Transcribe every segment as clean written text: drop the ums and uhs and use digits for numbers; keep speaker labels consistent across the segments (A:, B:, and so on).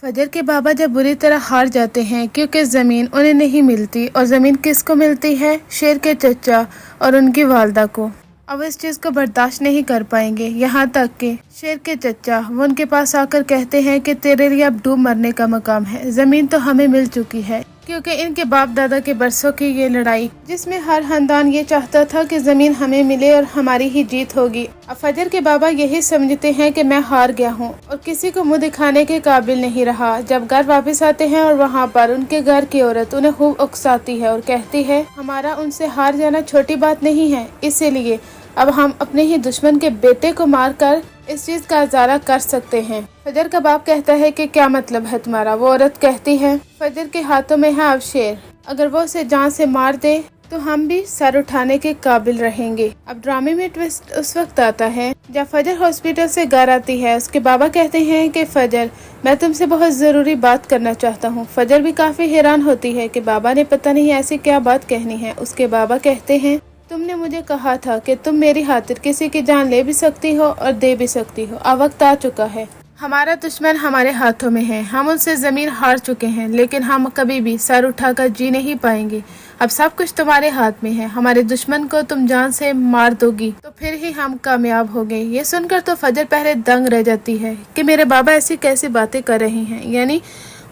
A: फजर के बाबा जब बुरी तरह हार जाते हैं क्योंकि ज़मीन उन्हें नहीं मिलती। और ज़मीन किसको मिलती है? शेर के चचा और उनकी वालदा को। अब इस चीज़ को बर्दाश्त नहीं कर पाएंगे, यहाँ तक कि शेर के चचा वो उनके पास आकर कहते हैं कि तेरे लिए अब डूब मरने का मकाम है, ज़मीन तो हमें मिल चुकी है। क्योंकि इनके बाप दादा के बरसों की ये लड़ाई जिसमें हर खानदान ये चाहता था कि ज़मीन हमें मिले और हमारी ही जीत होगी। अब फजर के बाबा यही समझते हैं कि मैं हार गया हूँ और किसी को मुंह दिखाने के काबिल नहीं रहा। जब घर वापस आते हैं और वहाँ पर उनके घर की औरत उन्हें खूब उकसाती है और कहती है हमारा उनसे हार जाना छोटी बात नहीं है, इसीलिए अब हम अपने ही दुश्मन के बेटे को मारकर इस चीज का इजारा कर सकते हैं। फजर का बाप कहता है कि क्या मतलब है तुम्हारा? वो औरत कहती है फजर के हाथों में है अब शेर, अगर वो उसे जान से मार दे तो हम भी सर उठाने के काबिल रहेंगे। अब ड्रामे में ट्विस्ट उस वक्त आता है जब फजर हॉस्पिटल से घर आती है। उसके बाबा कहते हैं कि फजर मैं तुमसे बहुत ज़रूरी बात करना चाहता हूँ। फजर भी काफ़ी हैरान होती है कि बाबा ने पता नहीं ऐसी क्या बात कहनी है। उसके बाबा कहते हैं तुमने मुझे कहा था कि तुम मेरी खातिर किसी की जान ले भी सकती हो और दे भी सकती हो। अब वक्त आ चुका है, हमारा दुश्मन हमारे हाथों में है, हम उनसे ज़मीन हार चुके हैं, लेकिन हम कभी भी सर उठाकर जी नहीं पाएंगे। अब सब कुछ तुम्हारे हाथ में है, हमारे दुश्मन को तुम जान से मार दोगी तो फिर ही हम कामयाब होंगे। ये सुनकर तो फजर पहले दंग रह जाती है कि मेरे बाबा ऐसी कैसी बातें कर रहे हैं, यानी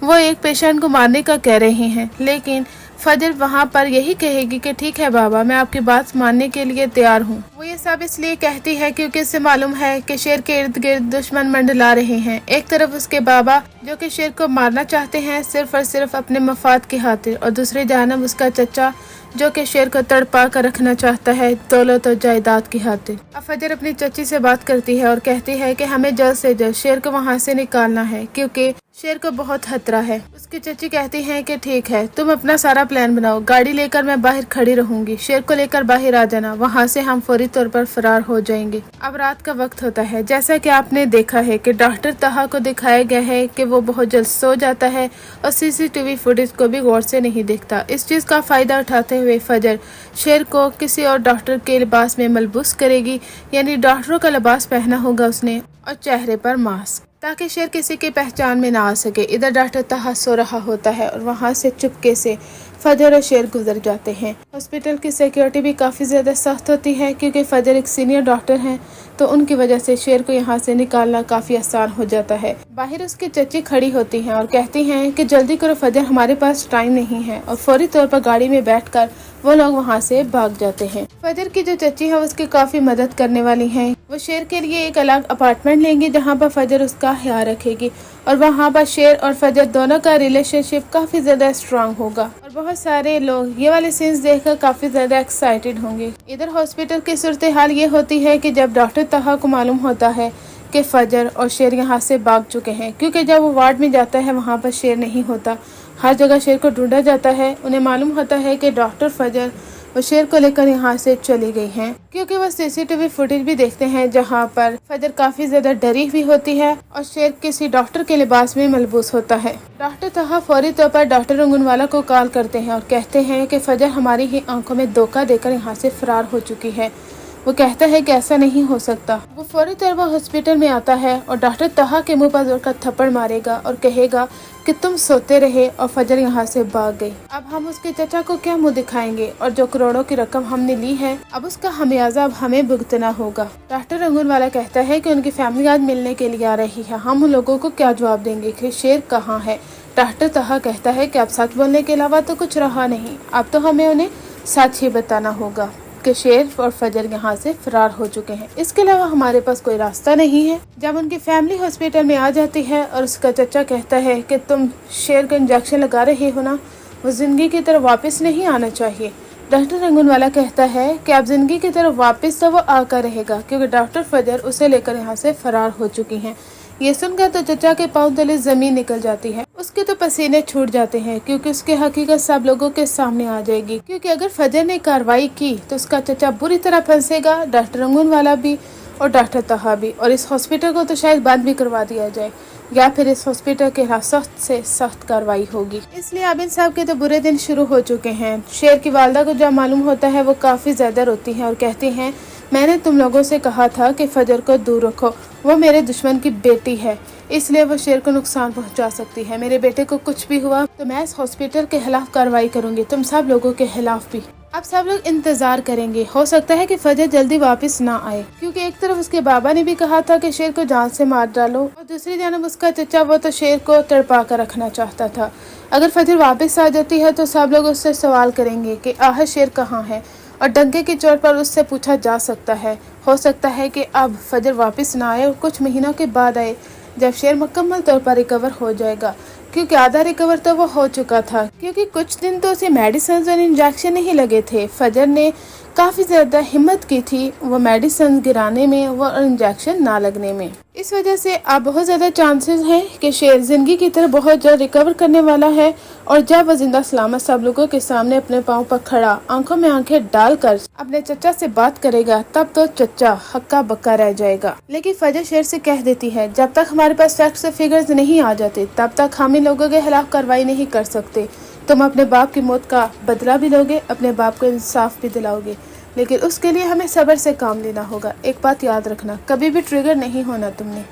A: वो एक पेशेंट को मारने का कह रहे हैं। लेकिन फजर वहाँ पर यही कहेगी कि ठीक है बाबा, मैं आपकी बात मानने के लिए तैयार हूँ। वो ये सब इसलिए कहती है क्योंकि उसे मालूम है कि शेर के इर्द गिर्द दुश्मन मंडला रहे हैं। एक तरफ उसके बाबा जो कि शेर को मारना चाहते हैं सिर्फ और सिर्फ अपने मफाद की खातिर, और दूसरी जानब उसका चचा जो कि शेर को तड़पा कर रखना चाहता है दौलत और जायदाद की खातिर। अब फजर अपनी चची से बात करती है और कहती है कि हमें जल्द से जल्द शेर को वहाँ से निकालना है क्योंकि शेर को बहुत खतरा है। उसकी चची कहती है कि ठीक है, तुम अपना सारा प्लान बनाओ, गाड़ी लेकर मैं बाहर खड़ी रहूंगी, शेर को लेकर बाहर आ जाना, वहाँ से हम फौरी तौर पर फरार हो जाएंगे। अब रात का वक्त होता है। जैसा कि आपने देखा है कि डॉक्टर तहा को दिखाया गया है कि वो बहुत जल्द सो जाता है और सीसीटीवी फुटेज को भी गौर से नहीं देखता। इस चीज का फायदा उठाते हुए फजर शेर को किसी और डॉक्टर के लिबास में मलबूस करेगी, यानी डॉक्टरों का लिबास पहना होगा उसने और चेहरे पर मास्क, ताकि शेर किसी की पहचान में ना आ सके। इधर डॉक्टर तहा सो रहा होता है और वहाँ से चुपके से फजर और शेर गुजर जाते हैं। हॉस्पिटल की सिक्योरिटी भी काफ़ी ज़्यादा सख्त होती है क्योंकि फजर एक सीनियर डॉक्टर हैं, तो उनकी वजह से शेर को यहाँ से निकालना काफ़ी आसान हो जाता है। बाहर उसकी चची खड़ी होती हैं और कहती हैं कि जल्दी करो फजर, हमारे पास टाइम नहीं है, और फौरी तौर पर गाड़ी में बैठकर वो लोग वहाँ से भाग जाते हैं। फजर की जो चची है उसकी काफ़ी मदद करने वाली हैं। वो शेर के लिए एक अलग अपार्टमेंट लेंगी जहाँ पर फजर उसका ख्याल रखेगी, और वहाँ पर शेर और फजर दोनों का रिलेशनशिप काफ़ी ज़्यादा स्ट्रांग होगा और बहुत सारे लोग ये वाले सीन्स देखकर काफ़ी ज़्यादा एक्साइटेड होंगे। इधर हॉस्पिटल की सूरत हाल ये होती है कि जब डॉक्टर तहा को मालूम होता है कि फजर और शेर यहाँ से भाग चुके हैं, क्योंकि जब वो वार्ड में जाता है वहाँ पर शेर नहीं होता, हर जगह शेर को ढूंढा जाता है। उन्हें मालूम होता है कि डॉक्टर फजर वो शेर को लेकर यहाँ से चली गई हैं, क्योंकि वो सीसीटीवी फुटेज भी देखते हैं जहाँ पर फजर काफी ज्यादा डरी हुई होती है और शेर किसी डॉक्टर के लिबास में मलबूस होता है। डॉक्टर तहा फौरी तौर पर डॉक्टर रंगूनवाला को कॉल करते हैं और कहते हैं कि फजर हमारी ही आंखों में धोखा देकर यहाँ से फरार हो चुकी है। वो कहता है कि ऐसा नहीं हो सकता। वो फौरी तौर पर हॉस्पिटल में आता है और डॉक्टर तहा के मुंह पर जोर का थप्पड़ मारेगा और कहेगा कि तुम सोते रहे और फजर यहाँ से भाग गई। अब हम उसके चचा को क्या मुंह दिखाएंगे, और जो करोड़ों की रकम हमने ली है अब उसका खमियाजा अब हमें भुगतना होगा। डॉक्टर रंगूनवाला कहता है कि उनकी फैमिली आज मिलने के लिए आ रही है, हम उन लोगों को क्या जवाब देंगे कि शेर कहाँ है। डॉक्टर तहा कहता है कि अब सच बोलने के अलावा तो कुछ रहा नहीं, अब तो हमें उन्हें सच ही बताना होगा कि शेर और फजर यहाँ से फरार हो चुके हैं, इसके अलावा हमारे पास कोई रास्ता नहीं है। जब उनकी फैमिली हॉस्पिटल में आ जाती है और उसका चचा कहता है कि तुम शेर को इंजेक्शन लगा रहे हो ना, वो जिंदगी की तरफ वापस नहीं आना चाहिए। डॉक्टर रंगूनवाला कहता है कि अब जिंदगी की तरफ वापस तो वो आकर रहेगा, क्योंकि डॉक्टर फजर उसे लेकर यहाँ से फरार हो चुकी हैं। ये सुनकर तो चचा के पांव तले जमीन निकल जाती है, उसके तो पसीने छूट जाते हैं, क्योंकि उसकी हकीकत सब लोगों के सामने आ जाएगी। क्योंकि अगर फजर ने कार्रवाई की तो उसका चचा बुरी तरह फंसेगा, डॉक्टर रंगूनवाला भी और डॉक्टर तहा भी, और इस हॉस्पिटल को तो शायद बंद भी करवा दिया जाए, या फिर इस हॉस्पिटल के खिलाफ सख्त से सख्त कार्रवाई होगी। इसलिए अब इन सब के तो बुरे दिन शुरू हो चुके हैं। शेर की वालदा को जब मालूम होता है वो काफ़ी ज़्यादा रोती हैं और कहती हैं मैंने तुम लोगों से कहा था कि फजर को दूर रखो, वो मेरे दुश्मन की बेटी है, اس لیے وہ شیر کو نقصان پہنچا سکتی ہے. میرے بیٹے کو کچھ بھی ہوا تو میں اس ہاسپٹل کے خلاف کارروائی کروں گی، تم سب لوگوں کے خلاف بھی. اب سب لوگ انتظار کریں گے. ہو سکتا ہے کہ فجر جلدی واپس نہ آئے، کیونکہ ایک طرف اس کے بابا نے بھی کہا تھا کہ شیر کو جان سے مار ڈالو، اور دوسری جانب اس کا چچا وہ تو شیر کو تڑپا کر رکھنا چاہتا تھا. اگر فجر واپس آ جاتی ہے تو سب لوگ اس سے سوال کریں گے کہ آخر شیر کہاں ہے، اور ڈنکے کی چوٹ پر اس سے پوچھا جا سکتا ہے. ہو سکتا ہے کہ اب فجر واپس نہ آئے اور کچھ مہینوں کے بعد آئے، جب شیر مکمل طور پر ریکور ہو جائے گا، کیونکہ آدھا ریکور تو وہ ہو چکا تھا، کیونکہ کچھ دن تو اسے میڈیسنز اور انجیکشن نہیں لگے تھے. فجر نے کافی زیادہ ہمت کی تھی وہ میڈیسنز گرانے میں اور انجیکشن نہ لگنے میں. اس وجہ سے اب بہت زیادہ چانسز ہیں کہ شیر زندگی کی طرح بہت جلد ریکور کرنے والا ہے، اور جب وہ زندہ سلامت سب لوگوں کے سامنے اپنے پاؤں پر کھڑا آنکھوں میں آنکھیں ڈال کر اپنے چچا سے بات کرے گا، تب تو چچا ہکا بکا رہ جائے گا. لیکن فجر شیر سے کہہ دیتی ہے جب تک ہمارے پاس فیکٹس سے فگرز نہیں آ جاتے تب تک ہم ان لوگوں کے خلاف کارروائی نہیں کر سکتے. تم اپنے باپ کی موت کا بدلہ بھی لوگے، اپنے باپ کو انصاف بھی دلاؤ گے، لیکن اس کے لیے ہمیں صبر سے کام لینا ہوگا. ایک بات یاد رکھنا، کبھی بھی ٹریگر نہیں ہونا تم نے.